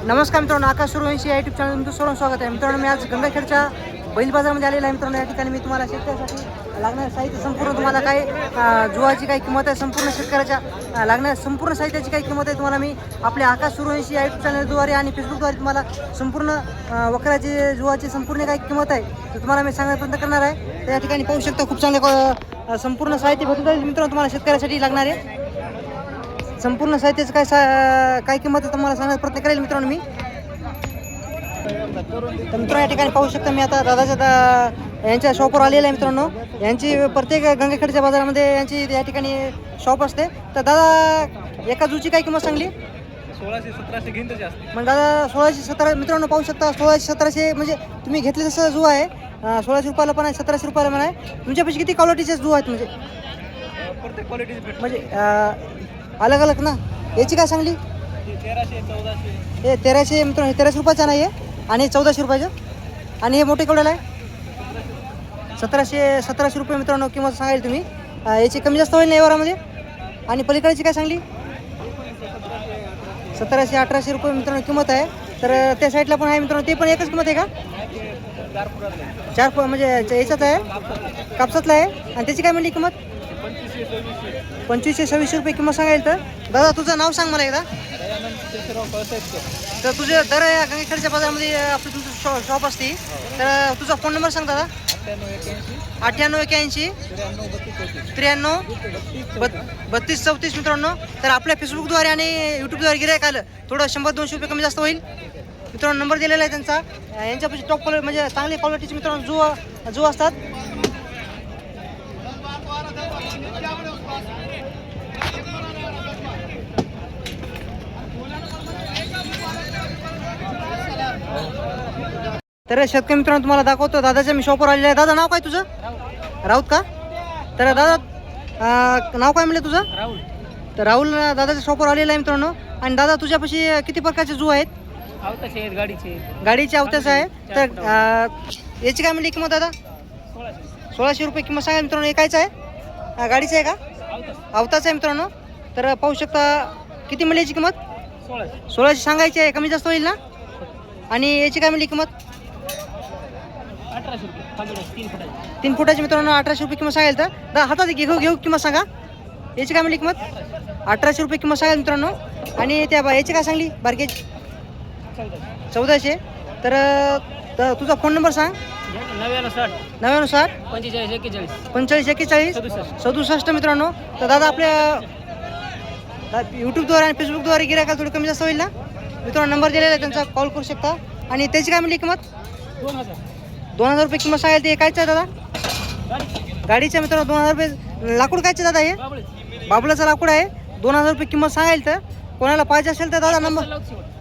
नमस्कार मित्रांनो, आकाश Suryavanshi YouTube channel तुमचं सर्व स्वागत आहे. मित्रांनो, मी आज गंगाखेडच्या बैल बाजारामध्ये आलेला आहे. मित्रांनो, या ठिकाणी मी तुम्हाला शेतकऱ्यासाठी लागणारे साहित्य संपूर्ण तुम्हाला काय जुवाची काही किंमत आहे, संपूर्ण शेतकऱ्याच्या लागणाऱ्या संपूर्ण साहित्याची काही किंमत आहे तुम्हाला मी आपल्या आकाश सूर्यवंशी यूट्यूब चॅनलद्वारे आणि फेसबुकद्वारे तुम्हाला संपूर्ण वखराची जुवाची संपूर्ण काही किंमत आहे तर तुम्हाला मी सांगण्याचा प्रयत्न करणार आहे. तर या ठिकाणी पाहू शकता खूप चांगले संपूर्ण साहित्य भेटून जाईल मित्रांनो तुम्हाला शेतकऱ्यासाठी लागणारे संपूर्ण साहित्याचं काय किंमत आहे तुम्हाला सांगण्याचा प्रयत्न करेल मित्रांनो मी. तर मित्रांनो, या ठिकाणी पाहू शकता मी आता दादाच्या यांच्या शॉपवर आलेलं आहे मित्रांनो. यांची प्रत्येक गंगाखेडच्या बाजारामध्ये यांची या ठिकाणी शॉप असते. तर दादा एका जूची काय किंमत सांगली? 1600-1700 घेऊन त्याची असते. मग दादा 1617 मित्रांनो पाहू शकता. 1600-1700 म्हणजे तुम्ही घेतले तसं जू आहे. 1600 रुपयाला पण आहे, 1700 रुपयाला पण आहे. तुमच्यापाशी किती क्वालिटीचे जू आहेत म्हणजे प्रत्येक क्वालिटीचे भेट म्हणजे अलग अलग ना? याची काय सांगली? 1300-1400. हे 1300 मित्रांनो, हे 1300 रुपयाचा नाही आहे आणि 1400 रुपयाचं. आणि हे मोठे केवढ्याला आहे? 1700 रुपये मित्रांनो किंमत सांगायला तुम्ही. याची कमी जास्त होईल ना व्यवहारामध्ये? आणि पलीकडची काय सांगली? 1700-1800 रुपये मित्रांनो किंमत आहे. तर त्या साईडला पण आहे मित्रांनो, ते पण एकच किंमत आहे का? 4 म्हणजे याच्यात आहे, कापसातला आहे. आणि त्याची काय म्हणली किंमत? 2500-2600 रुपये किंमत सांगायला. तर दादा तुझं नाव सांग मला एकदा. तर तुझे दर या गंगाखेडच्या बाजारामध्ये आपलं तुमचं शॉप असते. तर तुझा फोन नंबर सांग दादा. 9881 93 32 34 मित्रांनो. तर आपल्या फेसबुकद्वारे आणि यूट्यूबद्वारे गिरायक आलं थोडं 100-200 रुपये कमी जास्त होईल मित्रांनो. नंबर दिलेला आहे त्यांचा. यांच्यापाशी टॉप क्वालिटी म्हणजे चांगली क्वालिटीचे मित्रांनो जो असतात. तर शेतकरी मित्रांनो तुम्हाला दाखवतो दादाच्या मी शॉपवर आलेला आहे. दादा नाव काय तुझं? राऊत का? तर दादा नाव काय म्हणलं तुझं? राहुल. तर राहुल दादाच्या शॉपवर आलेला आहे मित्रांनो. आणि दादा तुझ्यापाशी किती प्रकारचे जू आहेत? आवताचे आहेत, गाडीचे अवताच आहे. तर याची काय म्हणली किंमत दादा? 1600 रुपये किंमत सांगा मित्रांनो. एकायचं आहे? गाडीचं आहे का? अवताच आहे मित्रांनो. तर पाहू शकता किती म्हणली याची किंमत? 1600 सांगायची आहे, कमी जास्त होईल ना? आणि याची काय म्हणली किंमत? 1800 रुपये. 3 फुटाची मित्रांनो 1800 रुपये किंमत सांगायला. तर दा हातात घेऊ किंमत सांगा. याची काय म्हणली किंमत? 1800 रुपये किंमत सांगायला मित्रांनो. आणि त्या याची काय सांगली बार्गेज? 1400. तर तुझा फोन नंबर सांग. 9960 9060 45 41 45 67 मित्रांनो. तर दादा आपल्या यूट्यूबद्वारे आणि फेसबुकद्वारे गिरायला थोडी कमी जास्त होईल ना मित्रांनो? नंबर दिलेला आहे त्यांचा, कॉल करू शकता. आणि त्याची काय म्हणली किंमत? 2000 रुपये किंमत सांगायला. ते कायचं आहे दादा? गाडीच्या मित्रांनो 2000 रुपये. लाकूड कायचं दादा? हे बाबुलाचं लाकूड आहे. 2000 रुपये किंमत सांगायला. तर कोणाला पाहिजे असेल तर दादा नंबर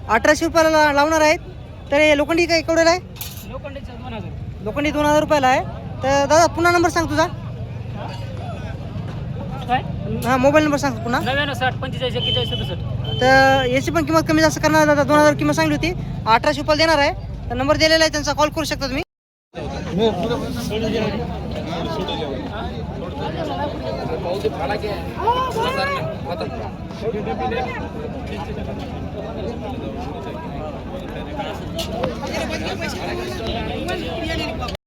1800 रुपयाला लावणार आहेत. तर हे लोखंडी काय केवढ्याला आहे? लोखंडी 2000 रुपयाला आहे. तर दादा पुन्हा नंबर सांग तुझा. हां मोबाईल नंबर सांग पुन्हा. 9960 45 41 67. तर याची पण किंमत कमी जास्त करणार दादा. 2000 किंमत सांगली होती, 1800 रुपयाला देणार आहे. तर नंबर दिलेला आहे त्यांचा, कॉल करू शकता तुम्ही.